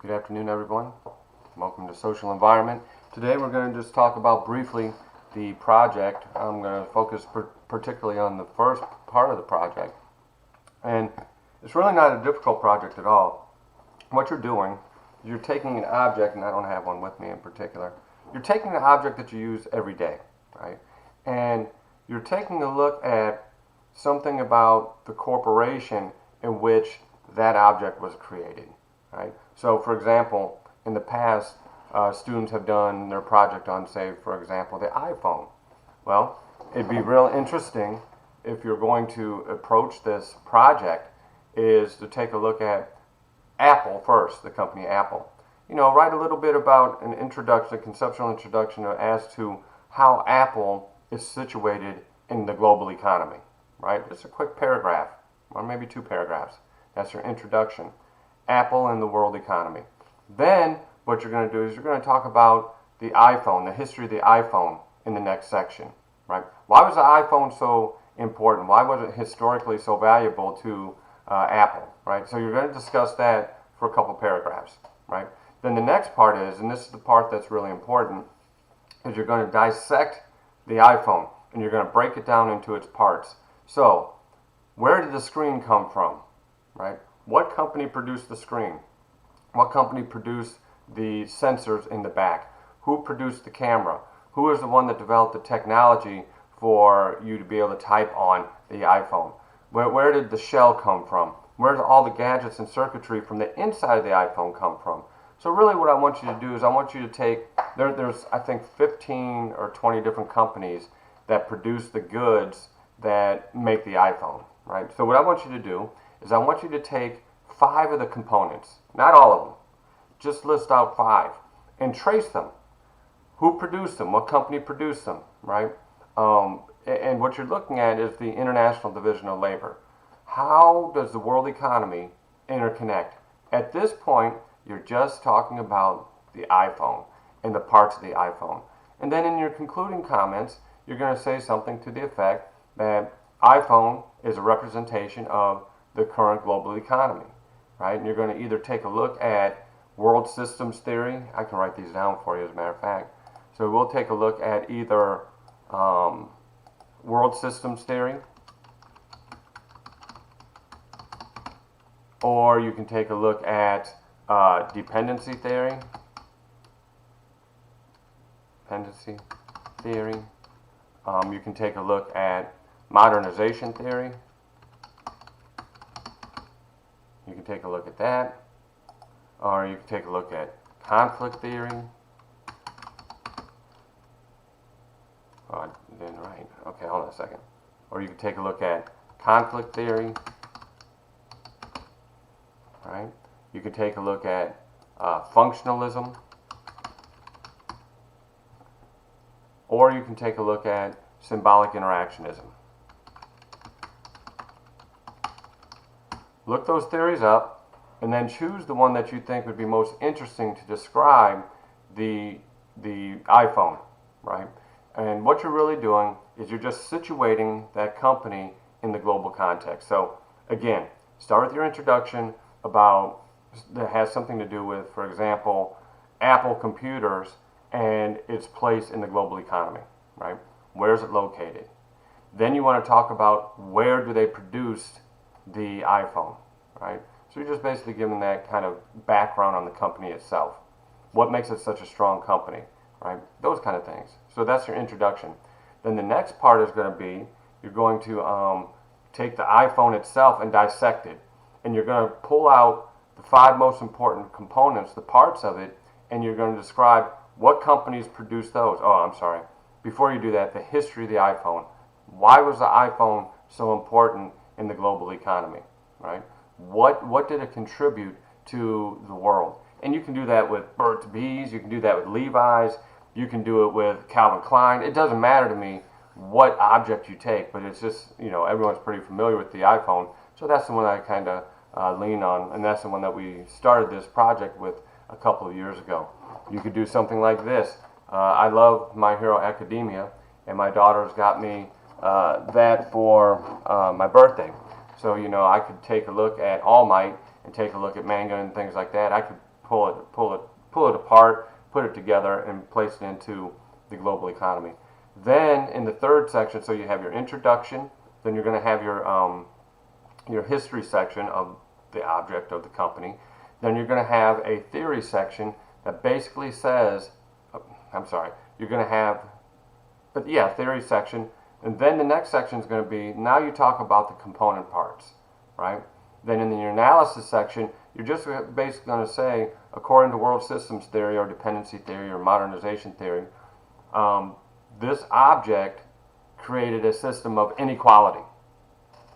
Good afternoon, everyone. Welcome to Social Environment. Today we're going to just talk about briefly the project. I'm going to focus particularly on the first part of the project. And it's really not a difficult project at all. What you're doing is you're taking an object, and I don't have one with me in particular. You're taking an object that you use every day, right? And you're taking a look at something about the corporation in which that object was created. Right? So, for example, in the past, students have done their project on, say, for example, the iPhone. Well, it'd be real interesting if you're going to approach this project is to take a look at Apple first, the company Apple. You know, write a little bit about an introduction, a conceptual introduction as to how Apple is situated in the global economy, right? Just a quick paragraph, or maybe 2 paragraphs. That's your introduction. Apple and the world economy. Then what you're going to do is you're going to talk about the iPhone, the history of the iPhone in the next section, right? Why was the iPhone so important? Why was it historically so valuable to Apple, right? So you're going to discuss that for a couple paragraphs, right? Then the next part is, and this is the part that's really important, is you're going to dissect the iPhone and you're going to break it down into its parts. So where did the screen come from, right? What company produced the screen? What company produced the sensors in the back? Who produced the camera? Who is the one that developed the technology for you to be able to type on the iPhone? Where did the shell come from? Where did all the gadgets and circuitry from the inside of the iPhone come from? So really what I want you to do is I want you to take, there's I think 15 or 20 different companies that produce the goods that make the iPhone, right? So what I want you to do is I want you to take 5 of the components, not all of them, just list out 5 and trace them. Who produced them? What company produced them, right? And what you're looking at is the International Division of Labor. How does the world economy interconnect? At this point, you're just talking about the iPhone and the parts of the iPhone. And then in your concluding comments, you're going to say something to the effect that iPhone is a representation of the current global economy, right? And you're going to either take a look at world systems theory. I can write these down for you as a matter of fact. So we'll take a look at either world systems theory, or you can take a look at dependency theory. Dependency theory. You can take a look at modernization theory. You can take a look at that, or you can take a look at conflict theory. Oh, I didn't write. Okay, hold on a second. Or you can take a look at conflict theory. Right? You can take a look at functionalism, or you can take a look at symbolic interactionism. Look those theories up, and then choose the one that you think would be most interesting to describe the iPhone, right? And what you're really doing is you're just situating that company in the global context. So again, start with your introduction about that has something to do with, for example, Apple computers and its place in the global economy, right? Where is it located? Then you want to talk about where do they produce the iPhone, right? So you're just basically giving that kind of background on the company itself. What makes it such a strong company, right? Those kind of things. So that's your introduction. Then the next part is going to be, you're going to take the iPhone itself and dissect it. And you're going to pull out the 5 most important components, the parts of it, and you're going to describe what companies produce those. Oh, I'm sorry. Before you do that, the history of the iPhone. Why was the iPhone so important in the global economy, right? What did it contribute to the world? And you can do that with Burt's Bees, you can do that with Levi's, you can do it with Calvin Klein. It doesn't matter to me what object you take, but it's just, you know, everyone's pretty familiar with the iPhone, so that's the one I kind of lean on, and that's the one that we started this project with a couple of years ago. You could do something like this. I love My Hero Academia, and my daughter's got me that for my birthday. So, you know, I could take a look at All Might and take a look at manga and things like that. I could pull it apart, put it together, and place it into the global economy. Then in the third section, so you have your introduction, then you're going to have your history section of the object of the company. Then you're going to have a theory section that basically says, you're going to have, theory section. And then the next section is going to be, now you talk about the component parts, right? Then in your analysis section, you're just basically going to say, according to world systems theory or dependency theory or modernization theory, this object created a system of inequality,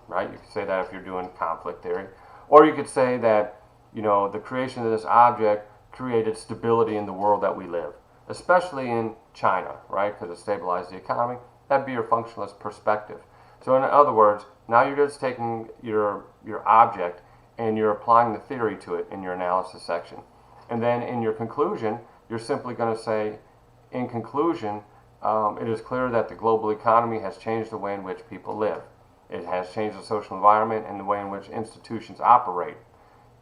right? You could say that if you're doing conflict theory. Or you could say that, the creation of this object created stability in the world that we live, especially in China, right? Because it stabilized the economy. That'd be your functionalist perspective. So in other words, now you're just taking your object and you're applying the theory to it in your analysis section. And then in your conclusion, you're simply going to say, in conclusion, it is clear that the global economy has changed the way in which people live. It has changed the social environment and the way in which institutions operate.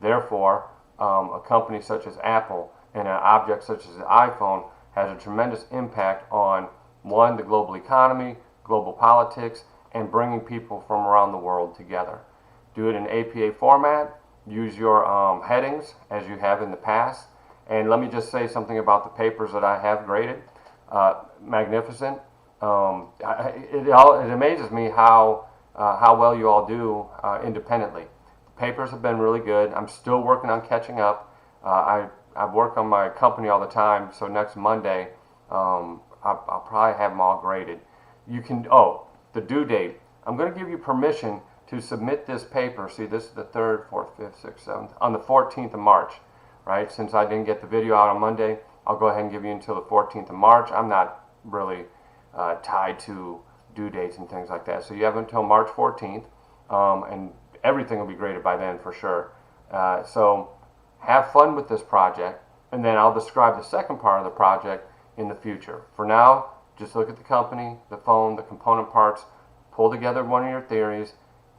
Therefore, a company such as Apple and an object such as the iPhone has a tremendous impact on, one, the global economy, global politics, and bringing people from around the world together. Do it in APA format. Use your headings as you have in the past. And let me just say something about the papers that I have graded. Magnificent. It amazes me how well you all do independently. Papers have been really good. I'm still working on catching up. I work on my company all the time, so next Monday I'll probably have them all graded. You can, the due date. I'm going to give you permission to submit this paper. See, this is the 3rd, 4th, 5th, 6th, 7th, on the 14th of March, right? Since I didn't get the video out on Monday, I'll go ahead and give you until the 14th of March. I'm not really tied to due dates and things like that. So you have until March 14th, and everything will be graded by then for sure. So have fun with this project, and then I'll describe the second part of the project in the future. For now, just look at the company, the phone, the component parts, pull together one of your theories,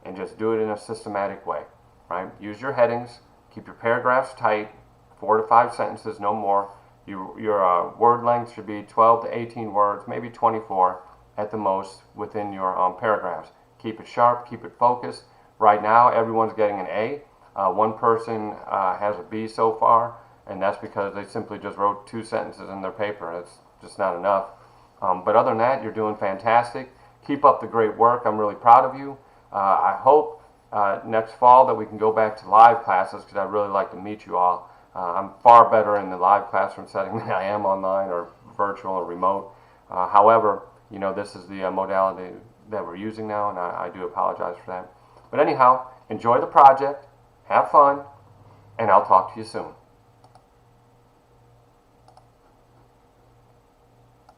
and just do it in a systematic way, right? Use your headings, keep your paragraphs tight, 4 to 5 sentences, no more. Your word length should be 12 to 18 words, maybe 24 at the most within your paragraphs. Keep it sharp, keep it focused. Right now, everyone's getting an A. One person has a B so far, and that's because they simply just wrote 2 sentences in their paper. It's just not enough. But other than that, you're doing fantastic. Keep up the great work. I'm really proud of you. I hope next fall that we can go back to live classes, because I'd really like to meet you all. I'm far better in the live classroom setting than I am online or virtual or remote. However, this is the modality that we're using now, and I do apologize for that. But anyhow, enjoy the project, have fun, and I'll talk to you soon.